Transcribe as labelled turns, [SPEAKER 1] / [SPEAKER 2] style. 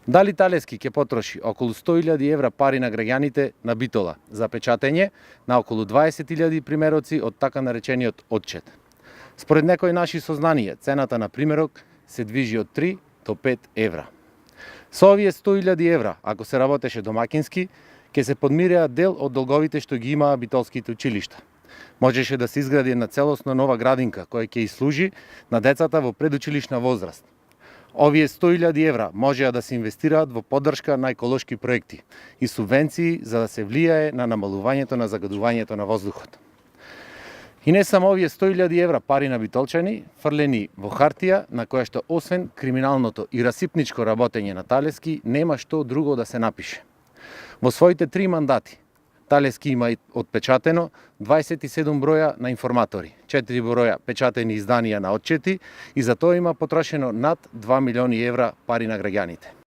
[SPEAKER 1] Дали Талески ќе потроши околу 100.000 евра пари на граѓаните на Битола за печатење на околу 20.000 примероци од така наречениот отчет? Според некои наши сознанија, цената на примерок се движи од 3 до 5 евра. Со овие 100.000 евра, ако се работеше домакински, ќе се подмирија дел од долговите што ги имаа битолските училишта. Можеше да се изгради една целосно нова градинка која ќе служи на децата во предучилишна возраст. Овие 100.000 евра можеа да се инвестираат во поддршка на еколошки проекти и субвенции за да се влијае на намалувањето на загадувањето на воздухот. И не само овие 100.000 евра пари на битолчани, фрлени во хартија на која што освен криминалното и расипничко работење на Талески, нема што друго да се напише. Во своите 3 мандати, Талески има отпечатено 27 броја на информатори, 4 броја печатени изданија на отчети и за тоа има потрошено над 2 милиони евра пари на граѓаните.